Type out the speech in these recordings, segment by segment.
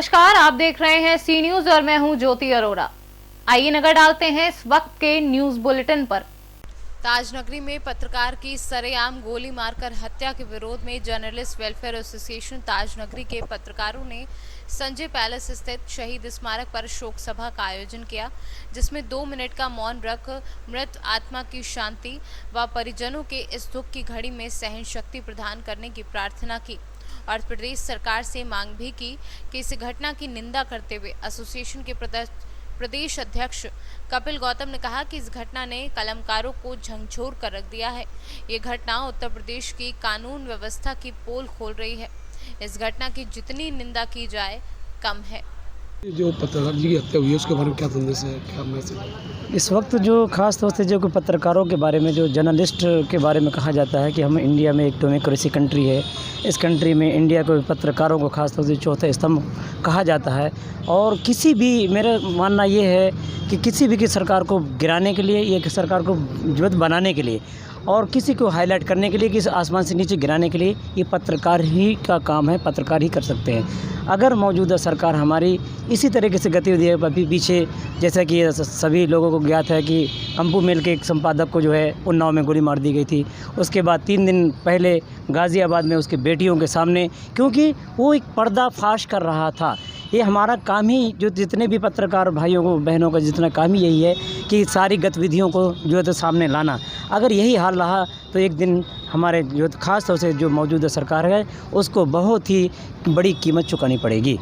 नमस्कार, आप देख रहे हैं सी न्यूज और मैं हूं ज्योति अरोड़ा। आइए नजर डालते हैं इस वक्त के न्यूज बुलेटिन पर। ताजनगरी में पत्रकार की सरेआम गोली मारकर हत्या के विरोध में जर्नलिस्ट वेलफेयर एसोसिएशन ताजनगरी के पत्रकारों ने संजय पैलेस स्थित शहीद स्मारक पर शोक सभा का आयोजन किया, जिसमें 2 मिनट का मौन रख मृत आत्मा की शांति व परिजनों के इस दुख की घड़ी में सहन शक्ति प्रदान करने की प्रार्थना की और प्रदेश सरकार से मांग भी की कि इस घटना की निंदा करते हुए एसोसिएशन के प्रदेश अध्यक्ष कपिल गौतम ने कहा कि इस घटना ने कलमकारों को झकझोर कर रख दिया है। ये घटना उत्तर प्रदेश की कानून व्यवस्था की पोल खोल रही है। इस घटना की जितनी निंदा की जाए कम है। जो पत्रकार जी की हत्या हुई है उसके बारे में क्या संदेश है, क्या मैसेज? इस वक्त जो खास तौर से जो कि पत्रकारों के बारे में, जो जर्नलिस्ट के बारे में कहा जाता है कि हम इंडिया में एक डेमोक्रेसी कंट्री है, इस कंट्री में इंडिया को पत्रकारों को खास तौर से चौथा स्तंभ कहा जाता है। और किसी भी, मेरा मानना ये है कि किसी भी की सरकार को गिराने के लिए या सरकार को मजबूत बनाने के लिए और किसी को हाईलाइट करने के लिए, किसी आसमान से नीचे गिराने के लिए ये पत्रकार ही का काम है, पत्रकार ही कर सकते हैं। अगर मौजूदा सरकार हमारी इसी तरीके से गतिविधियों पर भी पीछे, जैसा कि सभी लोगों को ज्ञात है कि कंपू मेल के एक संपादक को जो है उन्नाव में गोली मार दी गई थी। उसके बाद 3 दिन पहले गाज़ियाबाद में उसके बेटियों के सामने, क्योंकि वो एक पर्दाफाश कर रहा था। ये हमारा काम ही, जो जितने भी पत्रकार भाइयों को बहनों का जितना काम ही यही है कि सारी गतिविधियों को जो है तो सामने लाना। अगर यही हाल रहा तो एक दिन हमारे जो ख़ास तौर से जो मौजूदा सरकार है उसको बहुत ही बड़ी कीमत चुकानी पड़ेगी।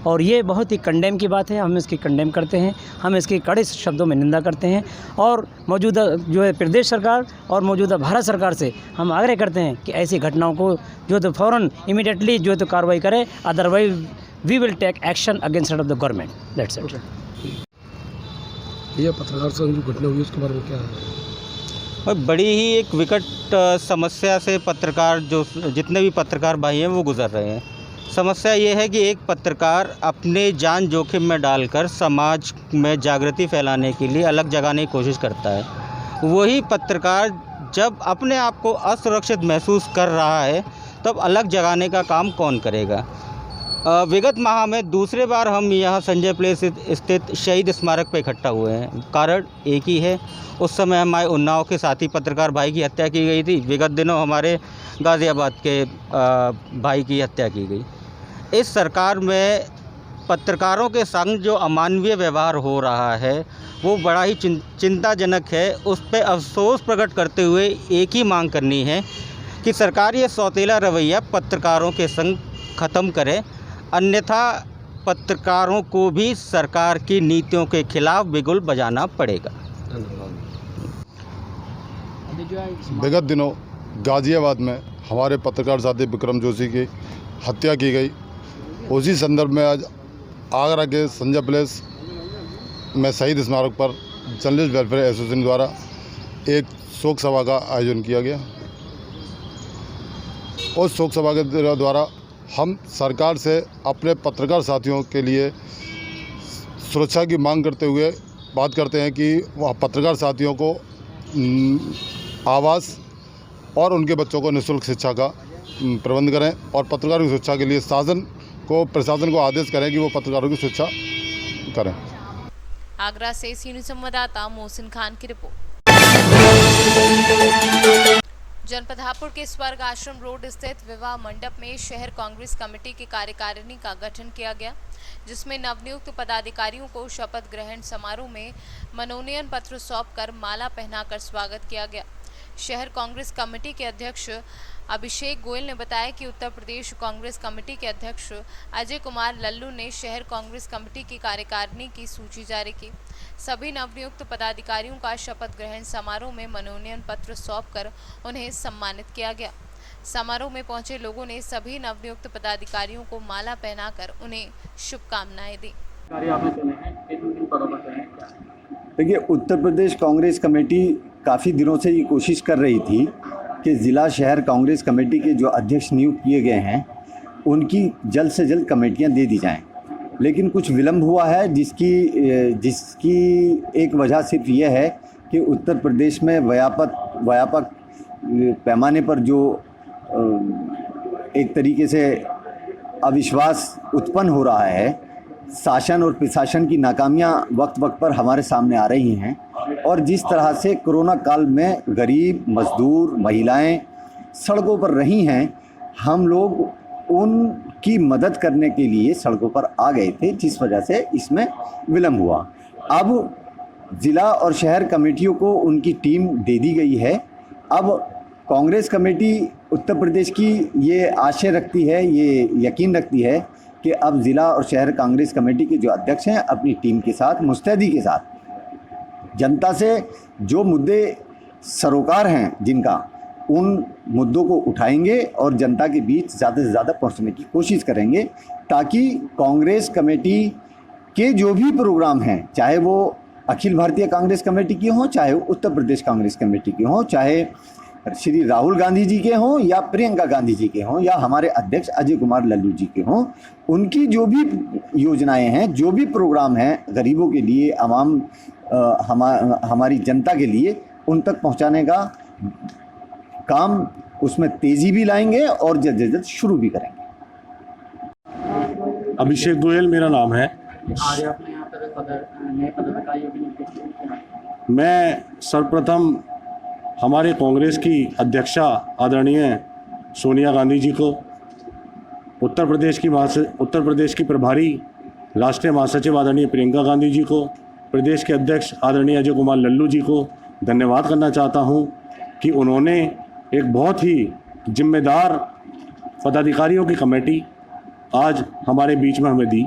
और ये बहुत ही कंडेम की बात है, हम इसकी कंडेम करते हैं, हम इसके कड़े शब्दों में निंदा करते हैं। और मौजूदा जो है प्रदेश सरकार और मौजूदा भारत सरकार से हम आग्रह करते हैं कि ऐसी घटनाओं को जो तो फ़ौरन इमीडिएटली जो तो कार्रवाई करे, otherwise we will take action against of the government. That's it. ये पत्रकार संघ जो घटना हुई उसके बारे में क्या है? और बड़ी ही एक विकट समस्या से पत्रकार, जो जितने भी पत्रकार भाई हैं वो गुजर रहे हैं। समस्या ये है कि एक पत्रकार अपने जान जोखिम में डालकर समाज में जागृति फैलाने के लिए अलग जगाने की कोशिश करता है। वही पत्रकार जब अपने आप को असुरक्षित महसूस कर रहा है तब अलग जगाने का काम कौन करेगा? विगत माह में दूसरे बार हम यहाँ संजय प्लेस स्थित शहीद स्मारक पर इकट्ठा हुए हैं। कारण एक ही है, उस समय हमारे उन्नाव के साथी पत्रकार भाई की हत्या की गई थी। विगत दिनों हमारे गाज़ियाबाद के भाई की हत्या की गई। इस सरकार में पत्रकारों के संग जो अमानवीय व्यवहार हो रहा है वो बड़ा ही चिंताजनक है। उस पर अफसोस प्रकट करते हुए एक ही मांग करनी है कि सरकार ये सौतेला रवैया पत्रकारों के संग ख़त्म करे, अन्यथा पत्रकारों को भी सरकार की नीतियों के खिलाफ बिगुल बजाना पड़ेगा। विगत दिनों गाज़ियाबाद में हमारे पत्रकार साथी विक्रम जोशी की हत्या की गई। उसी संदर्भ में आज आगरा के संजय प्लेस में शहीद स्मारक पर जर्नलिस्ट वेलफेयर एसोसिएशन द्वारा एक शोक सभा का आयोजन किया गया। उस शोक सभा के द्वारा हम सरकार से अपने पत्रकार साथियों के लिए सुरक्षा की मांग करते हुए बात करते हैं कि वह पत्रकार साथियों को आवास और उनके बच्चों को निःशुल्क शिक्षा का प्रबंध करें और पत्रकारों की सुरक्षा के लिए प्रशासन को आदेश करें कि वो पत्रकारों की सुरक्षा करें। आगरा से सीनियर संवाददाता मोहसिन खान की रिपोर्ट। जनपद हापुड़ के स्वर्ग आश्रम रोड स्थित विवाह मंडप में शहर कांग्रेस कमेटी की कार्यकारिणी का गठन किया गया, जिसमें नवनियुक्त पदाधिकारियों को शपथ ग्रहण समारोह में मनोनयन पत्र सौंपकर माला पहनाकर स्वागत किया गया। शहर कांग्रेस कमेटी के अध्यक्ष अभिषेक गोयल ने बताया कि उत्तर प्रदेश कांग्रेस कमेटी के अध्यक्ष अजय कुमार लल्लू ने शहर कांग्रेस कमेटी की कार्यकारिणी की सूची जारी की। सभी नवनियुक्त पदाधिकारियों का शपथ ग्रहण समारोह में मनोनयन पत्र सौंपकर उन्हें सम्मानित किया गया। समारोह में पहुंचे लोगों ने सभी नवनियुक्त पदाधिकारियों को माला पहनाकर उन्हें शुभकामनाएं दी। देखिए, उत्तर प्रदेश कांग्रेस कमेटी काफ़ी दिनों से ये कोशिश कर रही थी कि ज़िला शहर कांग्रेस कमेटी के जो अध्यक्ष नियुक्त किए गए हैं उनकी जल्द से जल्द कमेटियां दे दी जाएं, लेकिन कुछ विलम्ब हुआ है, जिसकी एक वजह सिर्फ ये है कि उत्तर प्रदेश में व्यापक पैमाने पर जो एक तरीके से अविश्वास उत्पन्न हो रहा है, शासन और प्रशासन की नाकामियां वक्त वक्त पर हमारे सामने आ रही हैं, और जिस तरह से कोरोना काल में गरीब, मजदूर, महिलाएं सड़कों पर रही हैं, हम लोग उनकी मदद करने के लिए सड़कों पर आ गए थे, जिस वजह से इसमें विलम्ब हुआ। अब ज़िला और शहर कमेटियों को उनकी टीम दे दी गई है। अब कांग्रेस कमेटी उत्तर प्रदेश की ये आशय रखती है, ये यकीन रखती है कि अब ज़िला और शहर कांग्रेस कमेटी के जो अध्यक्ष हैं अपनी टीम के साथ, मुस्तैदी के साथ जनता से जो मुद्दे सरोकार हैं जिनका, उन मुद्दों को उठाएंगे और जनता के बीच ज़्यादा से ज़्यादा पहुंचने की कोशिश करेंगे, ताकि कांग्रेस कमेटी के जो भी प्रोग्राम हैं, चाहे वो अखिल भारतीय कांग्रेस कमेटी की हों, चाहे उत्तर प्रदेश कांग्रेस कमेटी की हों, चाहे श्री राहुल गांधी जी के हों या प्रियंका गांधी जी के हों या हमारे अध्यक्ष अजय कुमार लल्लू जी के हों, उनकी जो भी योजनाएं हैं, जो भी प्रोग्राम हैं गरीबों के लिए, हमारी जनता के लिए, उन तक पहुंचाने का काम, उसमें तेज़ी भी लाएंगे और जल्द से जल्द शुरू भी करेंगे। अभिषेक गोयल मेरा नाम है। आज आपने यहाँ पर नए पदाधिकारियों की नियुक्ति की। मैं सर्वप्रथम हमारे कांग्रेस की अध्यक्षा आदरणीय सोनिया गांधी जी को, उत्तर प्रदेश की प्रभारी राष्ट्रीय महासचिव आदरणीय प्रियंका गांधी जी को, प्रदेश के अध्यक्ष आदरणीय अजय कुमार लल्लू जी को धन्यवाद करना चाहता हूं कि उन्होंने एक बहुत ही जिम्मेदार पदाधिकारियों की कमेटी आज हमारे बीच में हमें दी।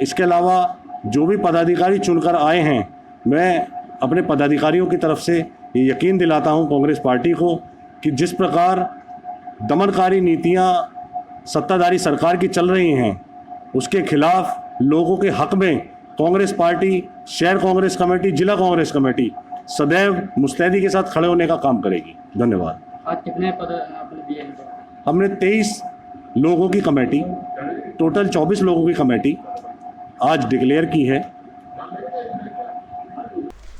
इसके अलावा जो भी पदाधिकारी चुनकर आए हैं, मैं अपने पदाधिकारियों की तरफ से ये यकीन दिलाता हूं कांग्रेस पार्टी को कि जिस प्रकार दमनकारी नीतियां सत्ताधारी सरकार की चल रही हैं, उसके खिलाफ लोगों के हक में कांग्रेस पार्टी, शहर कांग्रेस कमेटी, जिला कांग्रेस कमेटी सदैव मुस्तैदी के साथ खड़े होने का काम करेगी। धन्यवाद। आज कितने पद आपने दिए हैं? हमने 23 लोगों की कमेटी, टोटल 24 लोगों की कमेटी आज डिक्लेयर की है।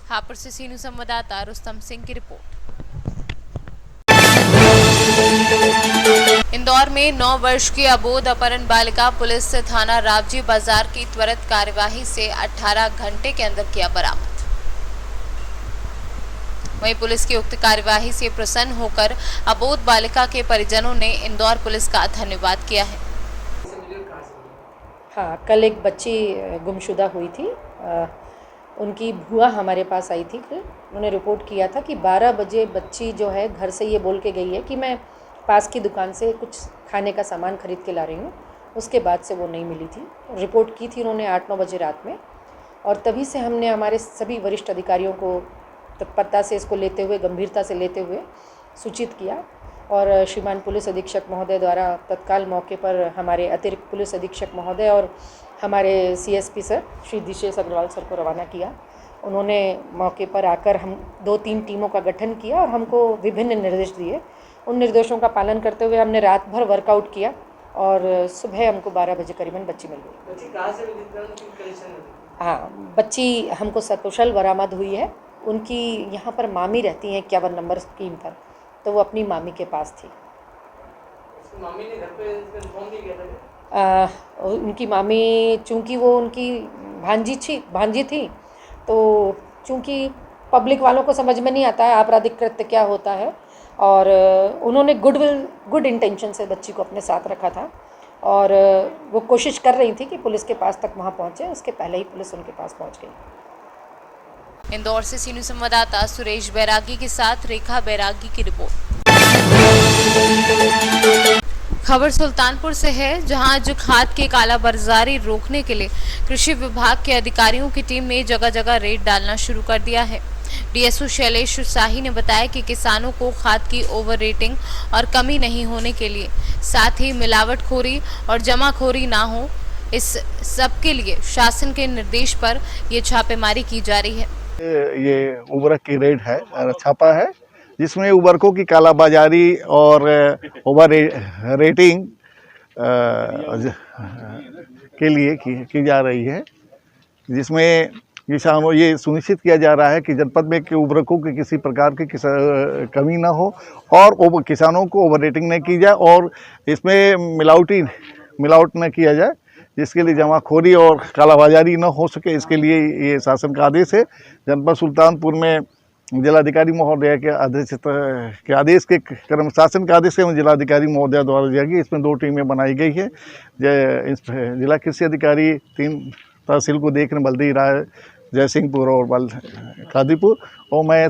हापुड़ से सीनू संवाददाता रुस्तम सिंह की रिपोर्ट। इंदौर में 9 वर्ष की अबोध अपहरण बालिका पुलिस थाना रावजी बाजार की त्वरित कार्यवाही से 18 घंटे के अंदर किया बरामद। वहीं पुलिस की उक्त कार्यवाही से प्रसन्न होकर अबोध बालिका के परिजनों ने इंदौर पुलिस का धन्यवाद किया है। हाँ, कल एक बच्ची गुमशुदा हुई थी। उनकी बुआ हमारे पास आई थी। उन्होंने रिपोर्ट किया था कि 12 बजे बच्ची जो है घर से ये बोल के गई है कि मैं पास की दुकान से कुछ खाने का सामान खरीद के ला रही हूँ। उसके बाद से वो नहीं मिली थी। रिपोर्ट की थी उन्होंने 8-9 बजे रात में, और तभी से हमने हमारे सभी वरिष्ठ अधिकारियों को तत्परता से इसको लेते हुए, गंभीरता से लेते हुए सूचित किया, और श्रीमान पुलिस अधीक्षक महोदय द्वारा तत्काल मौके पर हमारे अतिरिक्त पुलिस अधीक्षक महोदय और हमारे CSP sir Shri Dishesh Agrawal sir को रवाना किया। उन्होंने मौके पर आकर हम 2-3 टीमों का गठन किया और हमको विभिन्न निर्देश दिए। उन निर्देशों का पालन करते हुए हमने रात भर वर्कआउट किया और सुबह हमको 12 बजे करीबन बच्ची मिल गई। बच्ची कहाँ से मिली? हाँ, बच्ची हमको सकुशल बरामद हुई है। उनकी यहाँ पर मामी रहती हैं 51 नंबर स्कीम पर, तो वो अपनी मामी के पास थी। मामी ने घर पे इन्फॉर्म नहीं किया था? उनकी मामी, चूँकि वो उनकी भांजी थी, तो चूँकि पब्लिक वालों को समझ में नहीं आता है आपराधिक कृत्य क्या होता है, और उन्होंने गुड इंटेंशन से बच्ची को अपने साथ रखा था, और वो कोशिश कर रही थी कि पुलिस के पास तक वहाँ पहुँचे। उसके पहले ही पुलिस उनके पास पहुँच गई। इंदौर से सीनू संवाददाता सुरेश बैरागी के साथ रेखा बैरागी की रिपोर्ट। खबर सुल्तानपुर से है, जहां आज खाद की कालाबाजारी रोकने के लिए कृषि विभाग के अधिकारियों की टीम ने जगह जगह रेड डालना शुरू कर दिया है। डीएसओ शैलेश शाही ने बताया कि किसानों को खाद की ओवर रेटिंग और कमी नहीं होने के लिए, साथ ही मिलावटखोरी और जमाखोरी ना हो, इस सब के लिए शासन के निर्देश पर ये छापेमारी की जा रही है। ये उर्वरक की रेड है, छापा है, जिसमें उर्वरकों की कालाबाजारी और ओवर रेटिंग के लिए की जा रही है, जिसमें किसानों ये सुनिश्चित किया जा रहा है कि जनपद में के उर्वरकों की किसी प्रकार की कमी ना हो और किसानों को ओवर रेटिंग न की जाए, और इसमें मिलावटी मिलावट न किया जाए, जिसके लिए जमाखोरी और कालाबाजारी न हो सके, इसके लिए ये शासन का आदेश है। जनपद सुल्तानपुर में जिलाधिकारी महोदय के आदेश के क्रम शासन के आदेश से जिलाधिकारी महोदय द्वारा दिया गया। इसमें 2 टीमें बनाई गई है। जिला कृषि अधिकारी 3 तहसील को देखने, बल्दी राय, जयसिंहपुर और कादीपुर, और मैं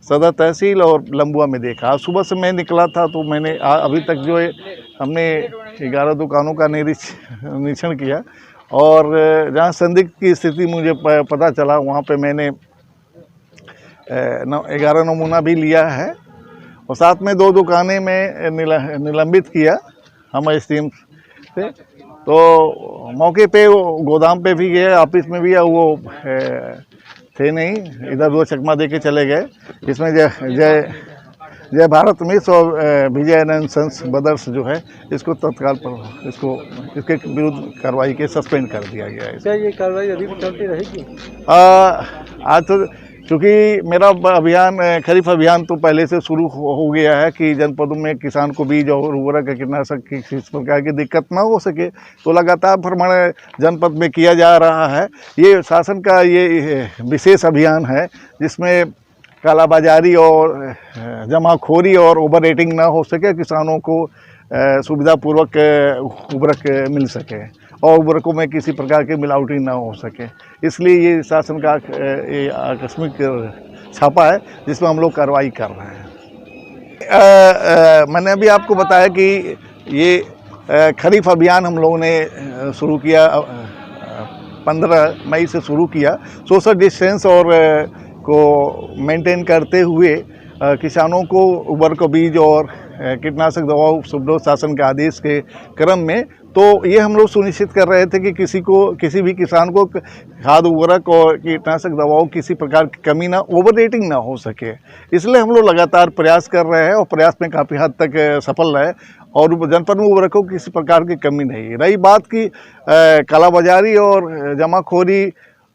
सदर तहसील और लंबुआ में देखा। आज सुबह से मैं निकला था तो मैंने अभी तक जो है हमने 11 दुकानों का निरीक्षण किया, और जहाँ संदिग्ध की स्थिति मुझे पता चला वहाँ पे मैंने 11 नमूना भी लिया है, और साथ में 2 दुकानें में निलंबित किया हम एसडीएम से। तो मौके पे गोदाम पे भी गए, ऑफिस में भी, वो थे नहीं, इधर 2 चकमा दे के चले गए। इसमें जय भारत मिस और विजय सन्स ब्रदर्स जो है, इसको तत्काल पर इसके विरुद्ध कार्रवाई के सस्पेंड कर दिया गया है। क्या ये कार्रवाई अभी भी चलती रहेगी? आज तो चूँकि मेरा अभियान, खरीफ अभियान तो पहले से शुरू हो गया है कि जनपदों में किसान को बीज और उर्वरक कीटनाशक की किसी प्रकार की दिक्कत ना हो सके, तो लगातार भ्रमण जनपद में किया जा रहा है। ये शासन का ये विशेष अभियान है, जिसमें कालाबाजारी और जमाखोरी और ओवर रेटिंग ना हो सके, किसानों को सुविधापूर्वक उर्वरक मिल सके और उर्वरकों में किसी प्रकार की मिलावटी ना हो सके। इसलिए ये शासन का ये आकस्मिक छापा है, जिसमें हम लोग कार्रवाई कर रहे हैं। मैंने अभी आपको बताया कि ये खरीफ अभियान हम लोगों ने शुरू किया, 15 मई से शुरू किया। सोशल डिस्टेंस और को मेंटेन करते हुए किसानों को उर्वरक बीज और कीटनाशक दवाओं सुब्रत शासन के आदेश के क्रम में, तो ये हम लोग सुनिश्चित कर रहे थे कि किसी भी किसान को खाद उर्वरक और कीटनाशक दवाओं किसी प्रकार की कमी ना, ओवर रेटिंग ना हो सके। इसलिए हम लोग लगातार प्रयास कर रहे हैं, और प्रयास में काफ़ी हद तक सफल रहे, और जनपद में उर्वरकों की किसी प्रकार की कमी नहीं। रही बात की कालाबाजारी और जमाखोरी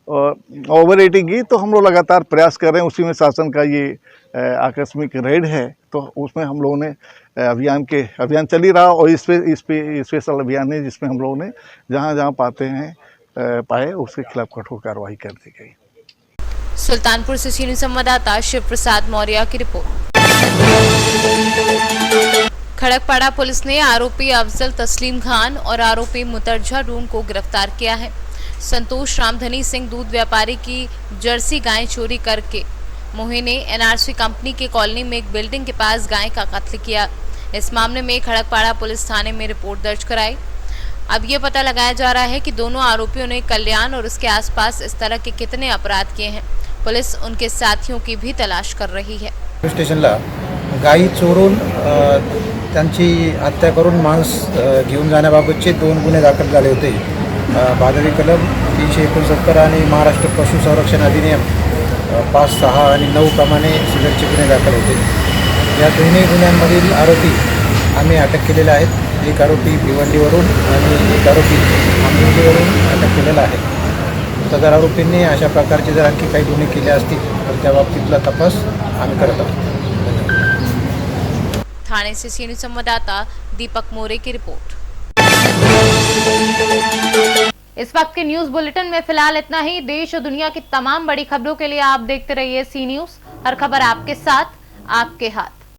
ओवर रेटिंग की, तो हम लोग लगातार प्रयास कर रहे हैं। उसी में शासन का ये आकस्मिक रेड है, तो उसमें हम लोगों ने अभियान चल ही रहा, और इस पे स्पेशल अभियान है, जिसमें हम लोगों ने जहाँ पाए उसके खिलाफ कठोर कार्रवाई कर दी गई। सुल्तानपुर से सीनियर संवाददाता शिव प्रसाद मौर्य की रिपोर्ट। खड़कपाड़ा पुलिस ने आरोपी अफजल तस्लीम खान और आरोपी मुतरजा डूम को गिरफ्तार किया है। संतोष रामधनी सिंह दूध व्यापारी की जर्सी गायें चोरी करके मोहे ने एनआरसी कंपनी के कॉलोनी में एक बिल्डिंग के पास गाय का कत्ल किया। इस मामले में खड़कपाड़ा पुलिस थाने में रिपोर्ट दर्ज कराई। अब ये पता लगाया जा रहा है कि दोनों आरोपियों ने कल्याण और उसके आसपास इस तरह के कितने अपराध किए हैं। पुलिस उनके साथियों की भी तलाश कर रही है। स्टेशनला गायी चोरून त्यांची हत्या करून मांस घेऊन जाण्याबाबतचे 2 गुन्हे दाखल झाले होते। भादवी कलम 369 आणि महाराष्ट्र पशु संरक्षण अधिनियम 5, 6 आणि 9 प्रमाणे सदरचे गुन्हे दाखल होते। या दोन्ही गुन्ह्यांमधील आरोपी आम्ही अटक केलेले आहेत। एक आरोपी भिवंडीवरून आणि एक आरोपी आंबोलीवरून अटक केलेला आहे। सदर आरोपींनी अशा प्रकारचे जर आणखी काही गुन्हे केले असतील तर त्या बाबतीतला तपास आम्ही करत आहोत। थाने से सीनियर संवाददाता दीपक मोरे की रिपोर्ट। इस वक्त के न्यूज बुलेटिन में फिलहाल इतना ही। देश और दुनिया की तमाम बड़ी खबरों के लिए आप देखते रहिए सी न्यूज। हर खबर आपके साथ, आपके हाथ।